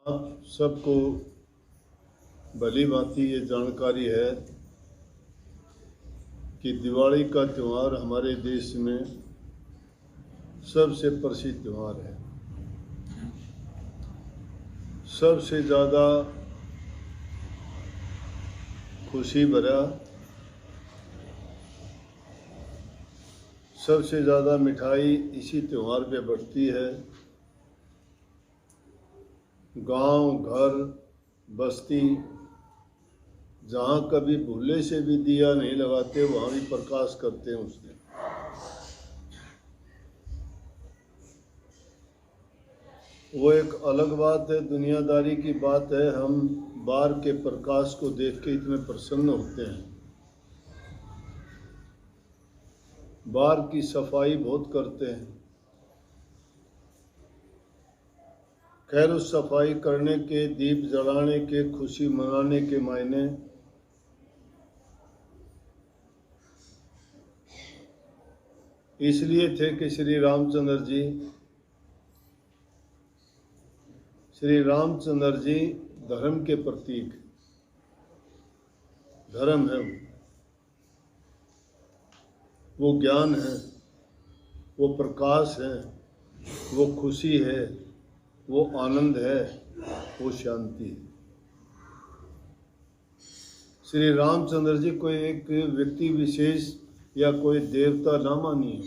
आप सबको भली भांति ये जानकारी है कि दिवाली का त्यौहार हमारे देश में सबसे प्रसिद्ध त्यौहार है। सबसे ज़्यादा खुशी भरा, सबसे ज़्यादा मिठाई इसी त्यौहार पे बढ़ती है। गांव, घर, बस्ती जहाँ कभी भूले से भी दिया नहीं लगाते, वहाँ भी प्रकाश करते हैं उस दिन। वो एक अलग बात है, दुनियादारी की बात है। हम बाहर के प्रकाश को देख के इतने प्रसन्न होते हैं। बाहर की सफाई बहुत करते हैं। खैर, उस सफाई करने के, दीप जलाने के, खुशी मनाने के मायने इसलिए थे कि श्री रामचंद्र जी धर्म के प्रतीक, धर्म है, वो ज्ञान है, वो प्रकाश है, वो खुशी है, वो आनंद है, वो शांति है। श्री रामचंद्र जी कोई एक व्यक्ति विशेष या कोई देवता ना मानिए।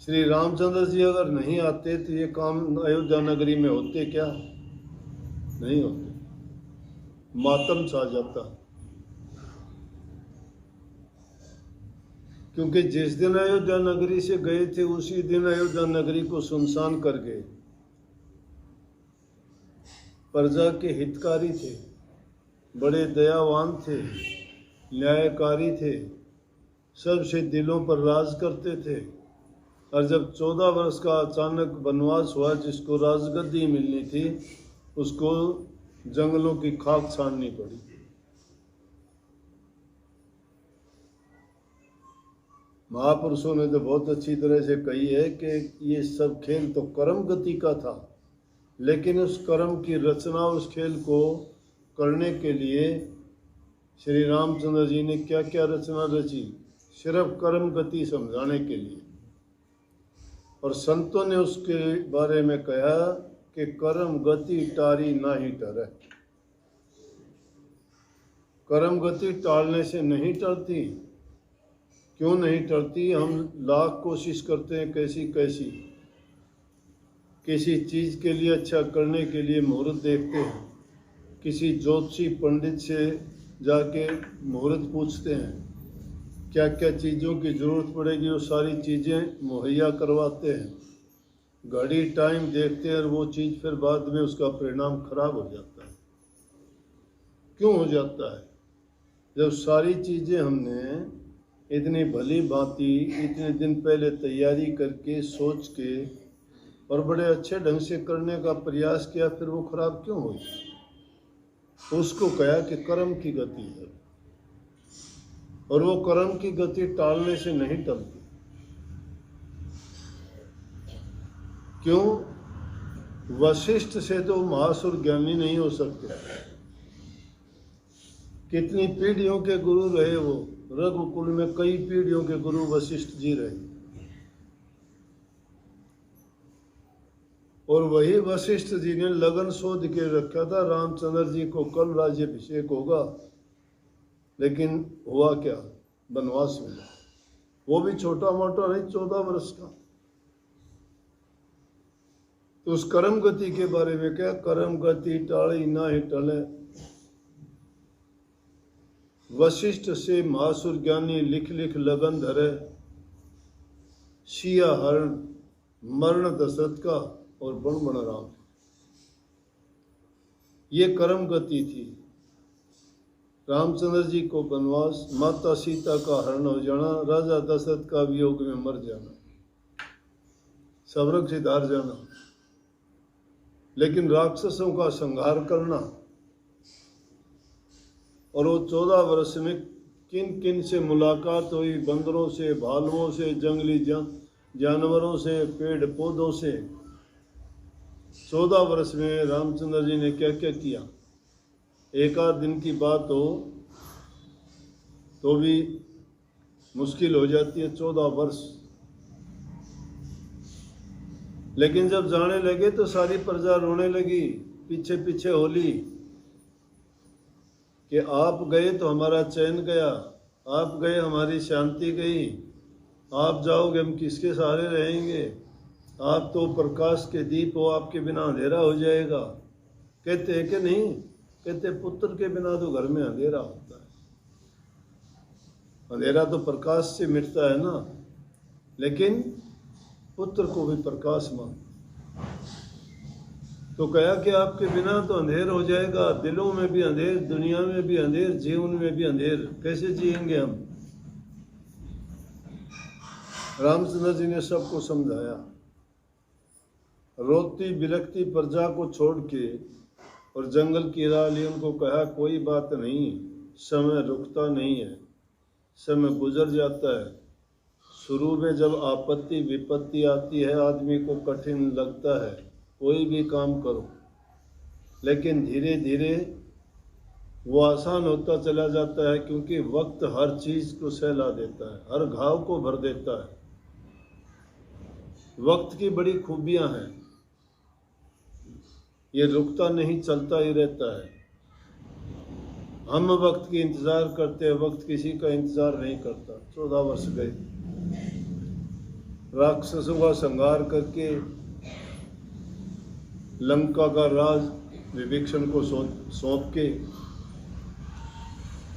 श्री रामचंद्र जी अगर नहीं आते तो ये काम अयोध्या नगरी में होते क्या? नहीं होते, मातम छा जाता। क्योंकि जिस दिन अयोध्या नगरी से गए थे उसी दिन अयोध्या नगरी को सुनसान कर गए। प्रजा के हितकारी थे, बड़े दयावान थे, न्यायकारी थे, सबसे दिलों पर राज करते थे। और जब 14 वर्ष का अचानक वनवास हुआ, जिसको राजगद्दी मिलनी थी, उसको जंगलों की खाक छाननी पड़ी। महापुरुषों ने तो बहुत अच्छी तरह से कही है कि ये सब खेल तो कर्म गति का था, लेकिन उस कर्म की रचना, उस खेल को करने के लिए श्री रामचंद्र जी ने क्या क्या रचना रची, सिर्फ कर्म गति समझाने के लिए। और संतों ने उसके बारे में कहा कि कर्म गति टारी ना ही टरे। कर्म गति टालने से नहीं टलती। क्यों नहीं टलती? हम लाख कोशिश करते हैं, कैसी किसी चीज़ के लिए, अच्छा करने के लिए मुहूर्त देखते हैं, किसी ज्योतिषी पंडित से जाके मुहूर्त पूछते हैं, क्या क्या चीज़ों की ज़रूरत पड़ेगी, वो सारी चीज़ें मुहैया करवाते हैं। घड़ी टाइम देखते हैं और वो चीज़ फिर बाद में उसका परिणाम खराब हो जाता है। क्यों हो जाता है? जब सारी चीज़ें हमने इतनी भली भांति इतने दिन पहले तैयारी करके, सोच के और बड़े अच्छे ढंग से करने का प्रयास किया, फिर वो खराब क्यों हुई? उसको कहा कि कर्म की गति है, और वो कर्म की गति टालने से नहीं टलती। क्यों? वशिष्ठ से तो महासुर ज्ञानी नहीं हो सकते। कितनी पीढ़ियों के गुरु रहे वो। रघुकुल में कई पीढ़ियों के गुरु वशिष्ठ जी रहे, और वही वशिष्ठ जी ने लगन शोध के रखा था रामचंद्र जी को कल राज्याभिषेक होगा, लेकिन हुआ क्या? वनवास मिला। वो भी छोटा मोटा नहीं, 14 वर्ष का। तो उस कर्म गति के बारे में क्या? कर्म गति टाली ना ही टले। वशिष्ठ से महासुर ज्ञानी लिख लिख लगन धरे, सिया हरण मरण दशरथ का और बन राम। ये कर्म गति थी। रामचंद्र जी को वनवास, माता सीता का हरण हो जाना, राजा दशरथ का वियोग में मर जाना, स्वर्ग से धार जाना, लेकिन राक्षसों का संहार करना। और वो 14 वर्ष में किन किन से मुलाकात हुई? बंदरों से, भालुओं से, जंगली जानवरों से, पेड़ पौधों से, 14 वर्ष में रामचंद्र जी ने क्या क्या किया, एक आध दिन की बात हो तो भी मुश्किल हो जाती है 14 वर्ष। लेकिन जब जाने लगे तो सारी प्रजा रोने लगी, पीछे पीछे होली कि आप गए तो हमारा चैन गया, आप गए हमारी शांति गई, आप जाओगे हम किसके सहारे रहेंगे, आप तो प्रकाश के दीप हो, आपके बिना अंधेरा हो जाएगा। कहते हैं कि नहीं, कहते पुत्र के बिना तो घर में अंधेरा होता है, अंधेरा तो प्रकाश से मिटता है ना, लेकिन पुत्र को भी प्रकाश मान। तो कहा कि आपके बिना तो अंधेर हो जाएगा, दिलों में भी अंधेर, दुनिया में भी अंधेर, जीवन में भी अंधेर, कैसे जिएंगे हम। रामचंद्र जी ने सबको समझाया, रोती बिलखती प्रजा को छोड़ के और जंगल की राह ली, उनको कहा कोई बात नहीं, समय रुकता नहीं है, समय गुजर जाता है। शुरू में जब आपत्ति विपत्ति आती है आदमी को कठिन लगता है, कोई भी काम करो, लेकिन धीरे धीरे वो आसान होता चला जाता है, क्योंकि वक्त हर चीज को सहला देता है, हर घाव को भर देता है। वक्त की बड़ी खूबियां हैं, ये रुकता नहीं, चलता ही रहता है। हम वक्त की इंतजार करते हैं, वक्त किसी का इंतजार नहीं करता। 14 वर्ष गए, राक्षसों का संहार करके लंका का राज विभीषण को सौंप के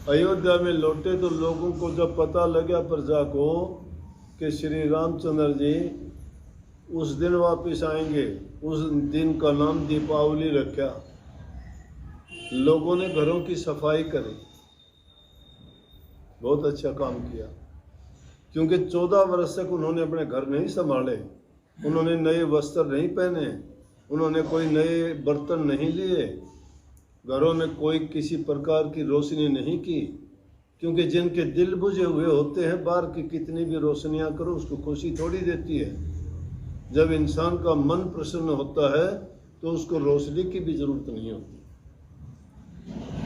अयोध्या में लौटे तो लोगों को जब पता लगा प्रजा को कि श्री रामचंद्र जी उस दिन वापस आएंगे, उस दिन का नाम दीपावली रखा। लोगों ने घरों की सफाई करी, बहुत अच्छा काम किया, क्योंकि 14 वर्ष तक उन्होंने अपने घर नहीं संभाले, उन्होंने नए वस्त्र नहीं पहने, उन्होंने कोई नए बर्तन नहीं लिए, घरों में कोई किसी प्रकार की रोशनी नहीं की, क्योंकि जिनके दिल बुझे हुए होते हैं बाहर की कितनी भी रोशनियां करो उसको खुशी थोड़ी देती है। जब इंसान का मन प्रसन्न होता है तो उसको रोशनी की भी जरूरत नहीं होती।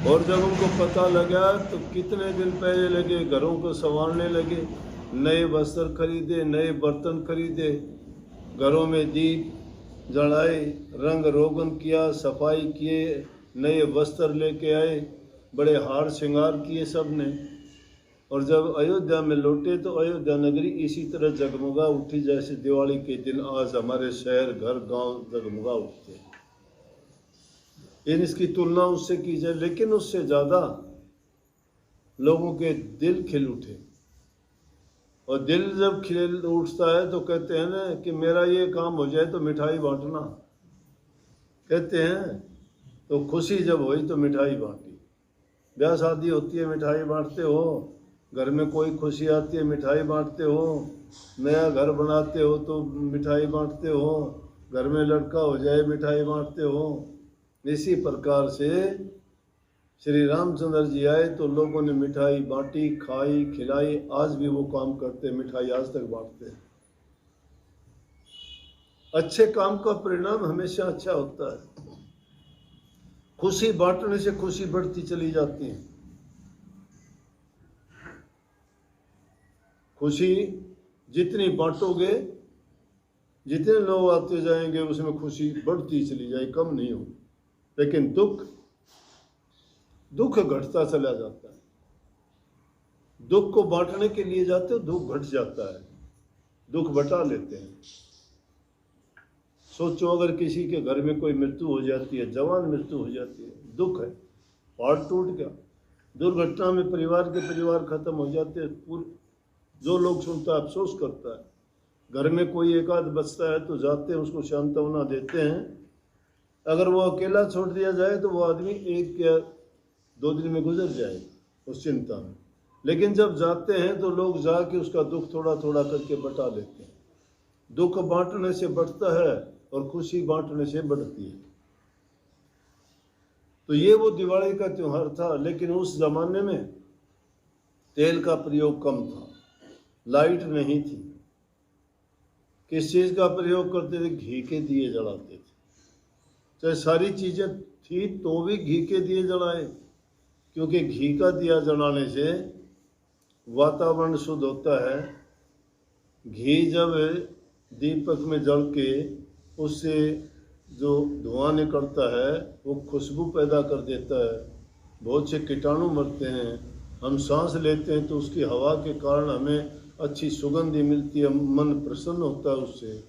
और जब उनको पता लगा तो कितने दिन पहले लगे, घरों को संवारने लगे, नए वस्त्र खरीदे, नए बर्तन खरीदे, घरों में दीप जलाए, रंग रोगन किया, सफाई किए, नए वस्त्र लेके आए, बड़े हार श्रृंगार किए सब ने। और जब अयोध्या में लौटे तो अयोध्या नगरी इसी तरह जगमगा उठी जैसे दिवाली के दिन आज हमारे शहर घर गांव जगमगा उठते हैं। इसकी तुलना उससे की जाए, लेकिन उससे ज़्यादा लोगों के दिल खिल उठे। और दिल जब खिल उठता है तो कहते हैं ना कि मेरा ये काम हो जाए तो मिठाई बांटना, कहते हैं। तो खुशी जब हुई तो मिठाई बांटी, ब्याह शादी होती है मिठाई बांटते हो, घर में कोई खुशी आती है मिठाई बांटते हो, नया घर बनाते हो तो मिठाई बांटते हो, घर में लड़का हो जाए मिठाई बांटते हो। इसी प्रकार से श्री रामचंद्र जी आए तो लोगों ने मिठाई बांटी, खाई, खिलाई। आज भी वो काम करते, मिठाई आज तक बांटते हैं। अच्छे काम का परिणाम हमेशा अच्छा होता है। खुशी बांटने से खुशी बढ़ती चली जाती है। खुशी जितनी बांटोगे, जितने लोग आते जाएंगे उसमें खुशी बढ़ती चली जाए, कम नहीं होगी। लेकिन दुख घटता चला जाता है। दुख को बांटने के लिए जाते हो, दुख घट जाता है, दुख बटा लेते हैं। सोचो अगर किसी के घर में कोई मृत्यु हो जाती है, जवान मृत्यु हो जाती है, दुख है, हार्ट टूट गया, दुर्घटना में परिवार खत्म हो जाते हैं, जो लोग सुनता है अफसोस करता है। घर में कोई एक आध बचता है तो जाते हैं, उसको सांत्वना देते हैं। अगर वो अकेला छोड़ दिया जाए तो वो आदमी 1 या 2 दिन में गुजर जाएगा उस चिंता में। लेकिन जब जाते हैं तो लोग जाके उसका दुख थोड़ा थोड़ा करके बटा लेते हैं। दुख बांटने से बढ़ता है और खुशी बांटने से बढ़ती है। तो ये वो दिवाली का त्योहार था। लेकिन उस जमाने में तेल का प्रयोग कम था, लाइट नहीं थी। किस चीज का प्रयोग करते थे? घी के दिए जलाते थे। चाहे सारी चीज़ें थी तो भी घी के दिए जलाए, क्योंकि घी का दिया जलाने से वातावरण शुद्ध होता है। घी जब दीपक में जल के उससे जो धुआं निकलता है वो खुशबू पैदा कर देता है, बहुत से कीटाणु मरते हैं। हम सांस लेते हैं तो उसकी हवा के कारण हमें अच्छी सुगंधी मिलती है, मन प्रसन्न होता है उससे।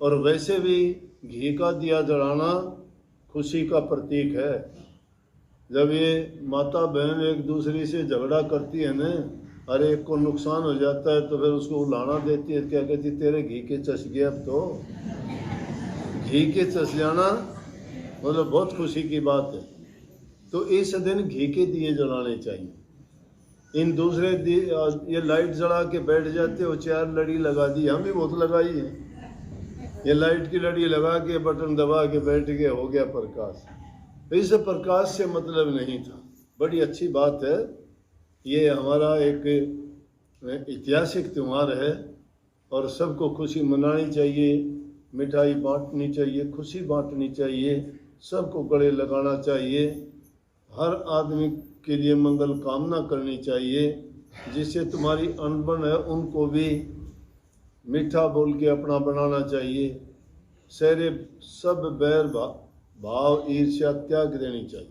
और वैसे भी घी का दिया जलाना खुशी का प्रतीक है। जब ये माता बहन एक दूसरे से झगड़ा करती है ना, अरे एक को नुकसान हो जाता है तो फिर उसको उलाना देती है, क्या कहती, तेरे घी के चस गए। अब तो घी के चस जाना मतलब बहुत खुशी की बात है। तो इस दिन घी के दिए जलाने चाहिए। इन दूसरे ये लाइट जला के बैठ जाते हो, 4 लड़ी लगा दी, हम भी बहुत लगाई है। ये लाइट की लड़ी लगा के बटन दबा के बैठ गए, हो गया प्रकाश। इस प्रकाश से मतलब नहीं था। बड़ी अच्छी बात है, ये हमारा एक ऐतिहासिक त्यौहार है और सबको खुशी मनानी चाहिए, मिठाई बांटनी चाहिए, खुशी बांटनी चाहिए, सबको गले लगाना चाहिए, हर आदमी के लिए मंगल कामना करनी चाहिए। जिससे तुम्हारी अनबन है उनको भी मीठा बोल के अपना बनाना चाहिए। सारे सब बैर भाव ईर्ष्या त्याग देनी चाहिए,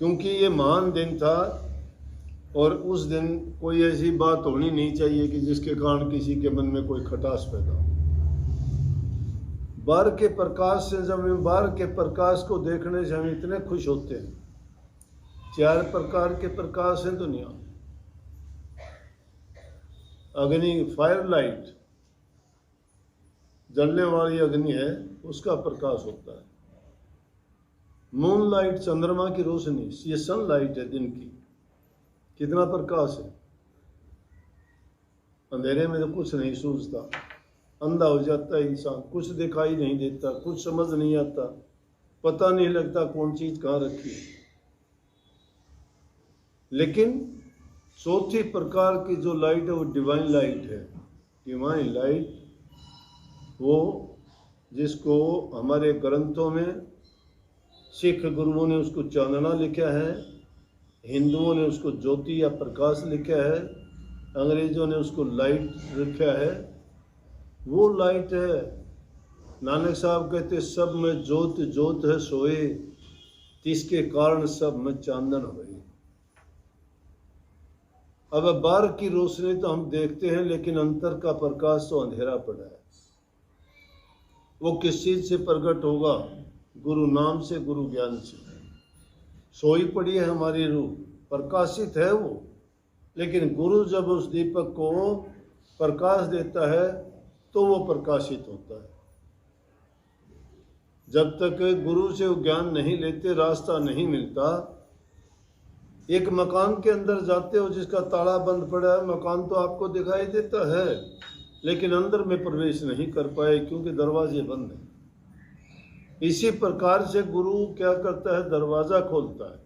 क्योंकि ये महान दिन था और उस दिन कोई ऐसी बात होनी नहीं चाहिए कि जिसके कारण किसी के मन में कोई खटास पैदा हो। बाहर के प्रकाश से, जब बाहर के प्रकाश को देखने से हम इतने खुश होते हैं। 4 प्रकार के प्रकाश हैं दुनिया। अग्नि, फायर लाइट, जलने वाली अग्नि है, उसका प्रकाश होता है। मून लाइट, चंद्रमा की रोशनी, ये सनलाइट है दिन की, कितना प्रकाश है। अंधेरे में तो कुछ नहीं सूझता, अंधा हो जाता है इंसान, कुछ दिखाई नहीं देता, कुछ समझ नहीं आता, पता नहीं लगता कौन चीज कहाँ रखी है। लेकिन चौथी प्रकार की जो लाइट है वो डिवाइन लाइट है। डिवाइन लाइट वो जिसको हमारे ग्रंथों में सिख गुरुओं ने उसको चांदना लिखा है, हिंदुओं ने उसको ज्योति या प्रकाश लिखा है, अंग्रेजों ने उसको लाइट लिखा है। वो लाइट है। नानक साहब कहते सब में ज्योत ज्योत है सोए, तिसके कारण सब में चांदन हुए। अब बाहर की रोशनी तो हम देखते हैं, लेकिन अंतर का प्रकाश तो अंधेरा पड़ा है। वो किस चीज से प्रकट होगा? गुरु नाम से, गुरु ज्ञान से। सोई पड़ी है हमारी रूह, प्रकाशित है वो, लेकिन गुरु जब उस दीपक को प्रकाश देता है तो वो प्रकाशित होता है। जब तक गुरु से वो ज्ञान नहीं लेते, रास्ता नहीं मिलता। एक मकान के अंदर जाते हो जिसका ताला बंद पड़ा है, मकान तो आपको दिखाई देता है, लेकिन अंदर में प्रवेश नहीं कर पाए क्योंकि दरवाजे बंद हैं। इसी प्रकार से गुरु क्या करता है? दरवाज़ा खोलता है,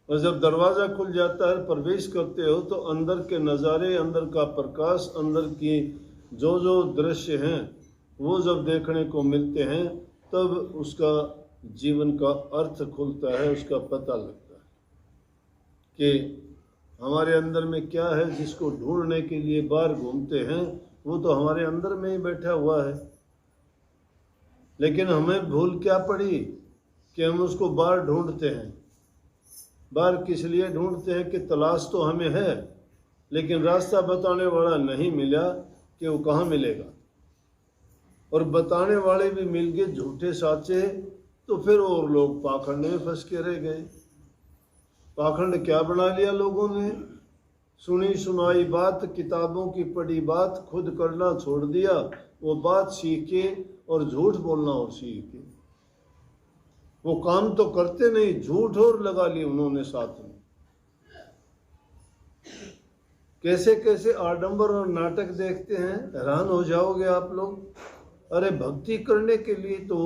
और जब दरवाज़ा खुल जाता है, प्रवेश करते हो तो अंदर के नज़ारे, अंदर का प्रकाश, अंदर की जो जो दृश्य हैं वो जब देखने को मिलते हैं, तब उसका जीवन का अर्थ खुलता है, उसका पता लगता है कि हमारे अंदर में क्या है। जिसको ढूंढने के लिए बाहर घूमते हैं वो तो हमारे अंदर में ही बैठा हुआ है, लेकिन हमें भूल क्या पड़ी कि हम उसको बाहर ढूंढते हैं। बाहर किस लिए ढूंढते हैं कि तलाश तो हमें है, लेकिन रास्ता बताने वाला नहीं मिला कि वो कहाँ मिलेगा। और बताने वाले भी मिल गए झूठे साचे, तो फिर और लोग पाखंड में फंस के रह गए। पाखंड क्या बना लिया लोगों ने? सुनी सुनाई बात, किताबों की पढ़ी बात खुद करना छोड़ दिया। वो बात सीखे और झूठ बोलना और सीखे। वो काम तो करते नहीं, झूठ और लगा लिए उन्होंने साथ में। कैसे कैसे आडंबर और नाटक देखते हैं, हैरान हो जाओगे आप लोग। अरे भक्ति करने के लिए तो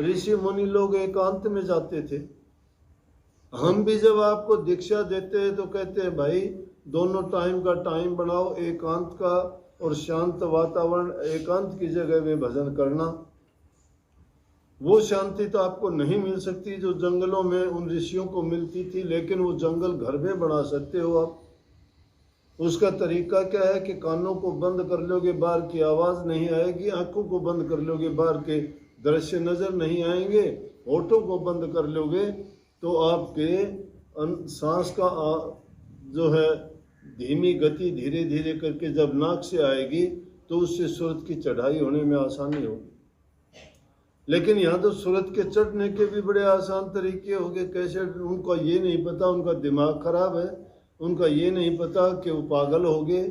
ऋषि मुनि लोग एकांत में जाते थे। हम भी जब आपको दीक्षा देते हैं तो कहते हैं भाई दोनों टाइम का टाइम बनाओ, एकांत का और शांत वातावरण, एकांत की जगह में भजन करना। वो शांति तो आपको नहीं मिल सकती जो जंगलों में उन ऋषियों को मिलती थी, लेकिन वो जंगल घर में बना सकते हो आप। उसका तरीका क्या है कि कानों को बंद कर लोगे, बाहर की आवाज़ नहीं आएगी, आंखों को बंद कर लोगे, बाहर के दृश्य नज़र नहीं आएंगे, होठों को बंद कर लोगे तो आपके सांस का जो है धीमी गति धीरे धीरे करके जब नाक से आएगी तो उससे सूरत की चढ़ाई होने में आसानी होगी। लेकिन यहाँ तो सूरत के चढ़ने के भी बड़े आसान तरीके हो गए। कैसे? उनको ये नहीं पता, उनका दिमाग खराब है, उनका ये नहीं पता कि वो पागल हो गए,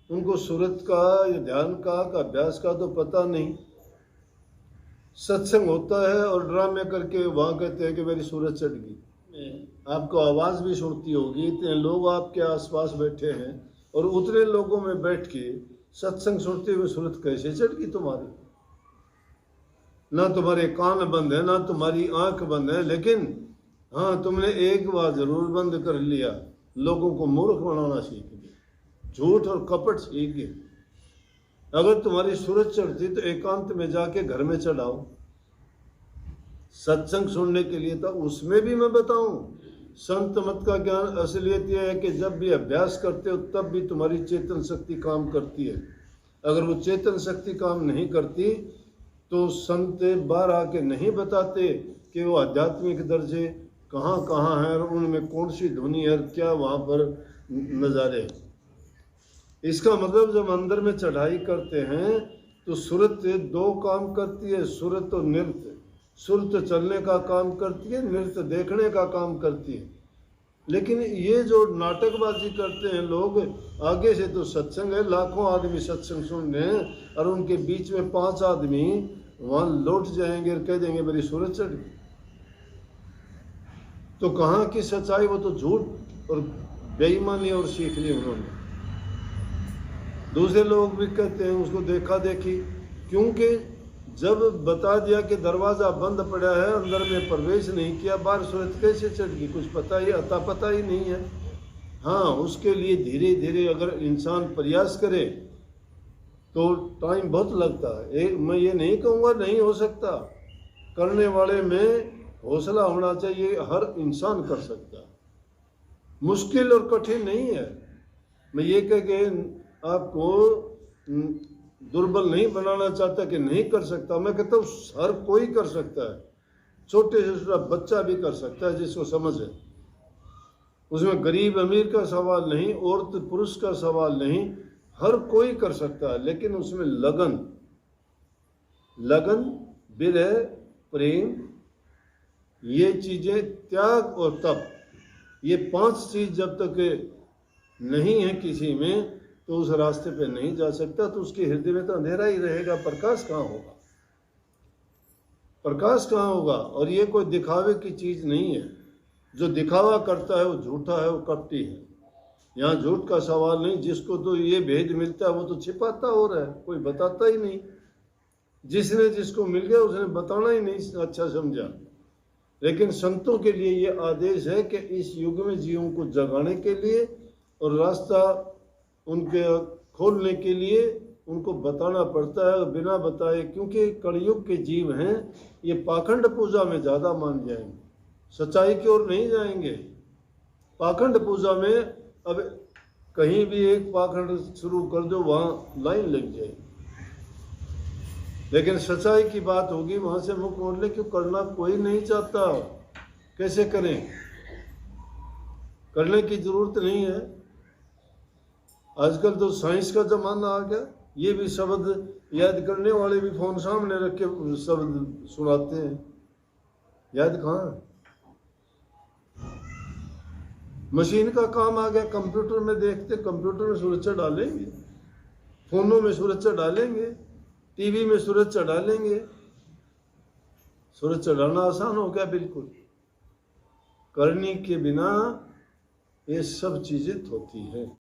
उनको सूरत का या ध्यान का अभ्यास का तो पता नहीं। सत्संग होता है और ड्रामे करके वहाँ कहते हैं कि मेरी सूरत चढ़ गई। आपको आवाज़ भी सुनती होगी, इतने लोग आपके आसपास बैठे हैं और उतने लोगों में बैठ के सत्संग सुनते हुए सूरत कैसे चढ़ गई तुम्हारी? ना तुम्हारे कान बंद है, ना तुम्हारी आंख बंद है, लेकिन हाँ तुमने एक बार जरूर बंद कर लिया, लोगों को मूर्ख बनाना सीख गए, झूठ और कपट सीख गए। अगर तुम्हारी सूरत चढ़ती तो एकांत में जाके घर में चढ़ाओ। सत्संग सुनने के लिए तो उसमें भी मैं बताऊं, संत मत का ज्ञान असलियत यह है कि जब भी अभ्यास करते हो तब भी तुम्हारी चेतन शक्ति काम करती है। अगर वो चेतन शक्ति काम नहीं करती तो संत बाहर आके नहीं बताते कि वो आध्यात्मिक दर्जे कहाँ कहाँ हैं और उनमें कौन सी ध्वनि है, क्या वहाँ पर नज़ारे। इसका मतलब जब अंदर में चढ़ाई करते हैं तो सूरत दो काम करती है, सूरत और नृत्य। सूरत चलने का काम करती है, नृत्य देखने का काम करती है। लेकिन ये जो नाटकबाजी करते हैं लोग, आगे से तो सत्संग है, लाखों आदमी सत्संग सुन रहे हैं और उनके बीच में 5 आदमी वहाँ लौट जाएंगे और कह देंगे मेरी सूरत चढ़ गई। तो कहाँ की सच्चाई? वो तो झूठ और बेईमानी और सीख ली उन्होंने। दूसरे लोग भी कहते हैं उसको देखा देखी, क्योंकि जब बता दिया कि दरवाज़ा बंद पड़ा है, अंदर में प्रवेश नहीं किया, बाहर सूरत कैसे चढ़ गई? कुछ पता ही अता पता ही नहीं है। हाँ, उसके लिए धीरे धीरे अगर इंसान प्रयास करे तो टाइम बहुत लगता है। मैं ये नहीं कहूँगा नहीं हो सकता, करने वाले में हौसला होना चाहिए, हर इंसान कर सकता। मुश्किल और कठिन नहीं है। मैं ये कह के आपको दुर्बल नहीं बनाना चाहता कि नहीं कर सकता, मैं कहता हूँ हर कोई कर सकता है। छोटे से छोटा बच्चा भी कर सकता है जिसको समझ है। उसमें गरीब अमीर का सवाल नहीं, औरत पुरुष का सवाल नहीं, हर कोई कर सकता है। लेकिन उसमें लगन, विरह, प्रेम, ये चीज़ें, त्याग और तप, ये 5 चीज़ जब तक नहीं है किसी में तो उस रास्ते पे नहीं जा सकता। तो उसके हृदय में तो अंधेरा ही रहेगा, प्रकाश कहाँ होगा? प्रकाश कहाँ होगा? और ये कोई दिखावे की चीज़ नहीं है। जो दिखावा करता है वो झूठा है, वो कपटी है। यहाँ झूठ का सवाल नहीं। जिसको तो ये भेद मिलता है वो तो छिपाता हो रहा है, कोई बताता ही नहीं। जिसने जिसको मिल गया उसने बताना ही नहीं अच्छा समझा। लेकिन संतों के लिए ये आदेश है कि इस युग में जीवों को जगाने के लिए और रास्ता उनके खोलने के लिए उनको बताना पड़ता है, बिना बताए। क्योंकि कलयुग के जीव हैं, ये पाखंड पूजा में ज़्यादा मान जाएंगे, सच्चाई की ओर नहीं जाएंगे। पाखंड पूजा में अब कहीं भी एक पाखंड शुरू कर दो, वहाँ लाइन लग जाएगी। लेकिन सच्चाई की बात होगी, वहाँ से मुख मोड़ ले, क्यों करना कोई नहीं चाहता। कैसे करें? करने की जरूरत नहीं है। आजकल तो साइंस का जमाना आ गया, ये भी शब्द याद करने वाले भी फोन सामने रख के शब्द सुनाते हैं। याद कहाँ? मशीन का काम आ गया, कंप्यूटर में देखते, कंप्यूटर में सुरक्षा डालेंगे, फोनों में सुरक्षा डालेंगे, टीवी में सुरक्षा डालेंगे। सुरक्षा डालना आसान हो गया बिल्कुल। करने के बिना ये सब चीजें होती है।